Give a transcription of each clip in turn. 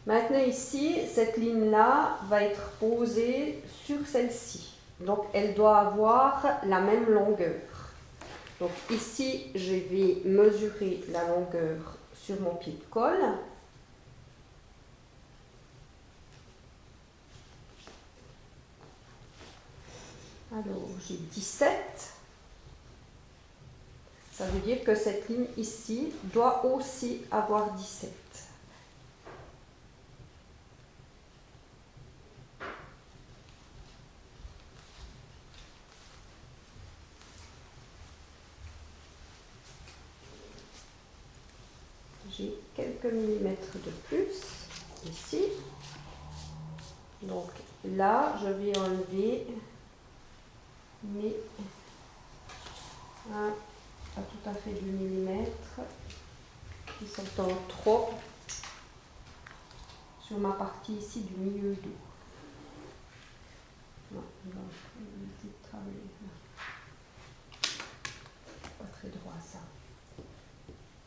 Maintenant ici, cette ligne-là va être posée sur celle-ci. Donc elle doit avoir la même longueur. Donc ici, je vais mesurer la longueur sur mon pied de colle. Alors j'ai 17. Ça veut dire que cette ligne ici doit aussi avoir 17. J'ai quelques millimètres de plus ici. Donc là, je vais enlever mes pas tout à fait 2 mm qui sont en trop sur ma partie ici du milieu dos. Non, on va éviter de travailler là. Pas très droit ça.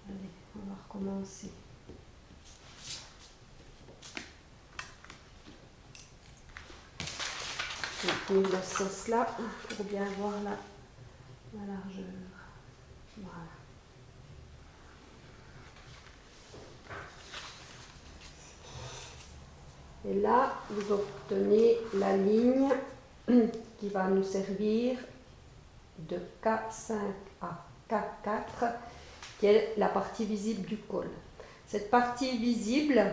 Allez, on va recommencer. Je vais dans ce sens-là pour bien voir la largeur. Voilà. Et là, vous obtenez la ligne qui va nous servir de K5 à K4, qui est la partie visible du col. Cette partie visible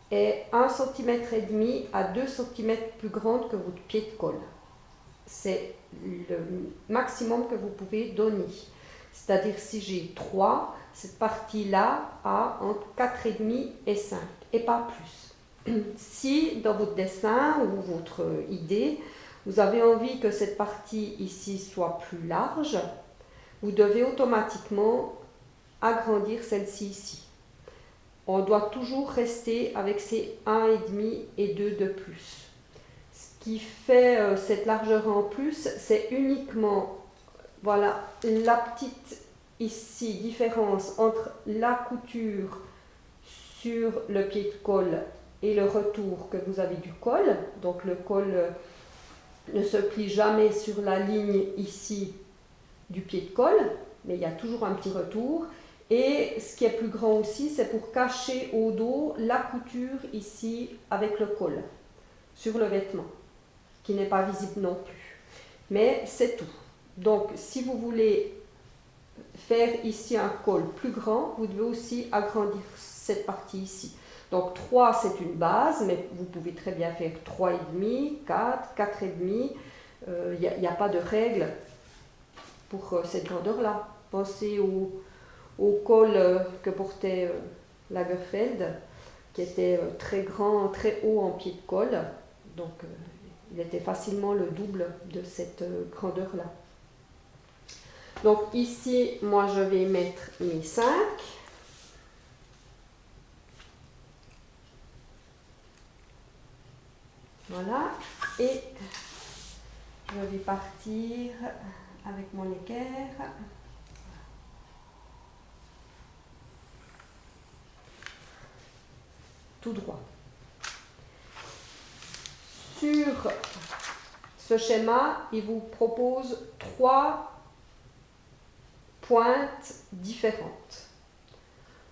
est 1,5 cm à 2 cm plus grande que votre pied de colle. C'est le maximum que vous pouvez donner. C'est-à-dire si j'ai 3, cette partie-là a entre 4,5 et 5, et pas plus. Si dans votre dessin ou votre idée, vous avez envie que cette partie ici soit plus large, vous devez automatiquement agrandir celle-ci ici. On doit toujours rester avec ces 1,5 et 2 de plus. Ce qui fait cette largeur en plus, c'est uniquement voilà, la petite ici différence entre la couture sur le pied de colle et le retour que vous avez du col. Donc le col ne se plie jamais sur la ligne ici du pied de colle, mais il y a toujours un petit retour. Et ce qui est plus grand aussi, c'est pour cacher au dos la couture ici avec le col sur le vêtement, qui n'est pas visible non plus. Mais c'est tout. Donc si vous voulez faire ici un col plus grand, vous devez aussi agrandir cette partie ici. Donc 3 c'est une base, mais vous pouvez très bien faire 3,5, 4, 4,5. Il n'y a pas de règle pour cette grandeur-là. Pensez au col que portait Lagerfeld, qui était très grand, très haut en pied de colle. Donc il était facilement le double de cette grandeur-là. Donc ici, moi je vais mettre mes 5. Voilà. Et je vais partir avec mon équerre. Tout droit. Sur ce schéma, il vous propose 3 pointes différentes.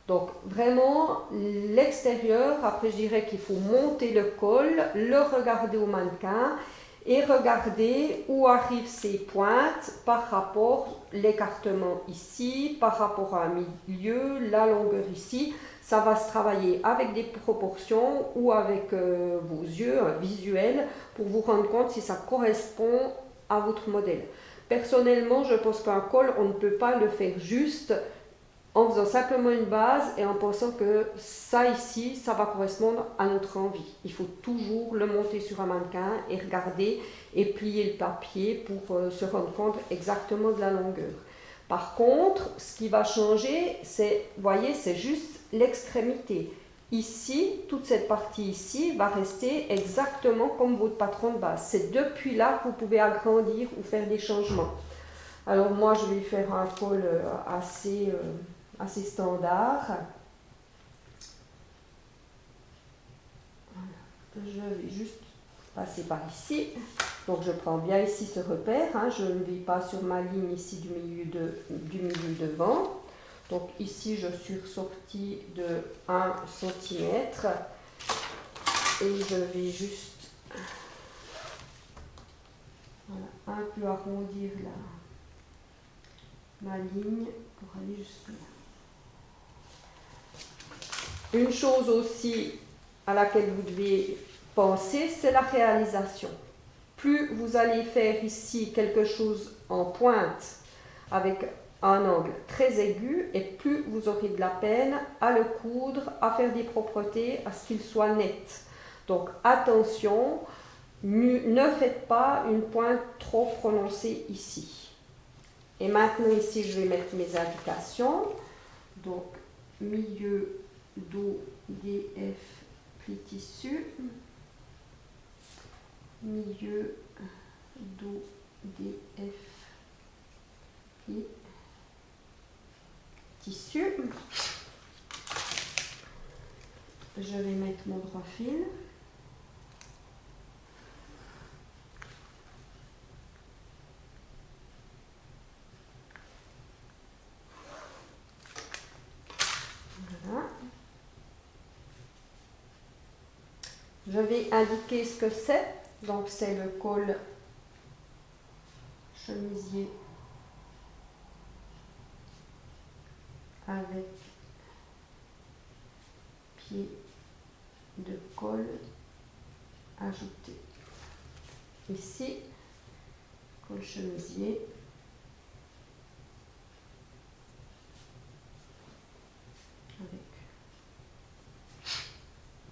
Donc vraiment l'extérieur, après je dirais qu'il faut monter le col, le regarder au mannequin et regarder où arrivent ces pointes par rapport à l'écartement ici, par rapport à un milieu, la longueur ici. Ça va se travailler avec des proportions ou avec vos yeux, un visuel, pour vous rendre compte si ça correspond à votre modèle. Personnellement, je pense qu'un col, on ne peut pas le faire juste en faisant simplement une base et en pensant que ça ici, ça va correspondre à notre envie. Il faut toujours le monter sur un mannequin et regarder et plier le papier pour se rendre compte exactement de la longueur. Par contre, ce qui va changer, c'est, voyez, c'est juste l'extrémité. Ici, toute cette partie ici va rester exactement comme votre patron de base. C'est depuis là que vous pouvez agrandir ou faire des changements. Alors moi, je vais faire un col assez standard. je vais juste passer par ici. Donc je prends bien ici ce repère, hein, je ne vais pas sur ma ligne ici du milieu devant. Donc ici je suis ressortie de 1 cm et je vais juste voilà, un peu arrondir ma ligne pour aller jusque là. Une chose aussi à laquelle vous devez penser, c'est la réalisation. Plus vous allez faire ici quelque chose en pointe avec un angle très aigu, et plus vous aurez de la peine à le coudre, à faire des propretés, à ce qu'il soit net. Donc attention, ne faites pas une pointe trop prononcée ici. Et maintenant ici je vais mettre mes indications. Donc milieu, dos, DF, pli tissu. Milieu, dos, DF, pli tissu. Je vais mettre mon droit fil. Voilà. Je vais indiquer ce que c'est. Donc c'est le col chemisier avec pied de col ajouté. Ici, col chemisier avec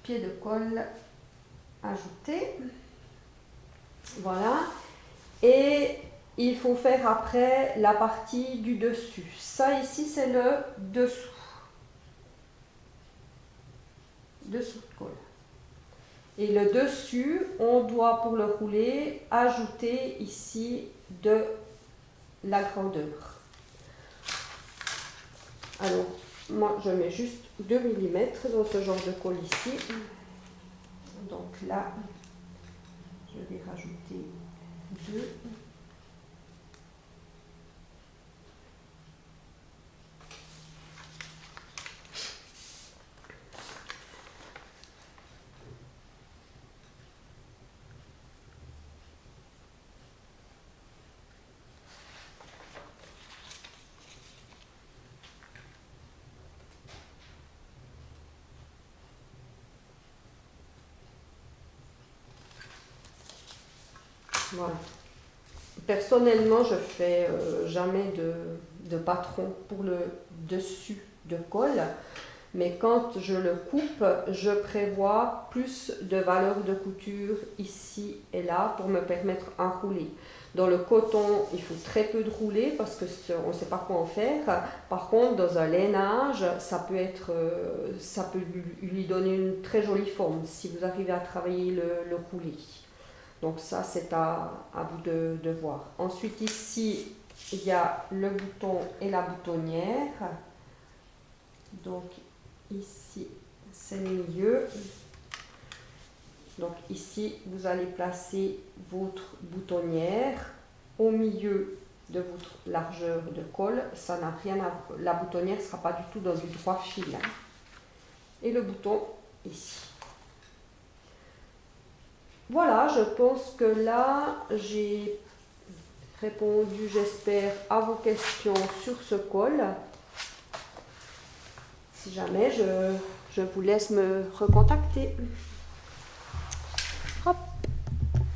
pied de col ajouté. Voilà. Et il faut faire après la partie du dessus. Ça ici, c'est le dessous. Dessous de col. Et le dessus, on doit pour le rouler ajouter ici de la grandeur. Alors, moi je mets juste 2 mm dans ce genre de col ici. Donc là, je vais rajouter 2. Voilà. Personnellement, je fais jamais de patron pour le dessus de col, mais quand je le coupe, je prévois plus de valeur de couture ici et là pour me permettre un roulé. Dans le coton, il faut très peu de roulé parce qu'on ne sait pas quoi en faire. Par contre, dans un lainage, ça peut lui donner une très jolie forme si vous arrivez à travailler le roulé. Donc ça, c'est à vous de voir. Ensuite, ici, il y a le bouton et la boutonnière. Donc ici, c'est le milieu. Donc ici, vous allez placer votre boutonnière au milieu de votre largeur de col. Ça n'a rien à voir. La boutonnière ne sera pas du tout dans du droit fil. Et le bouton ici. Voilà, je pense que là, j'ai répondu, j'espère, à vos questions sur ce col. Si jamais, je vous laisse me recontacter.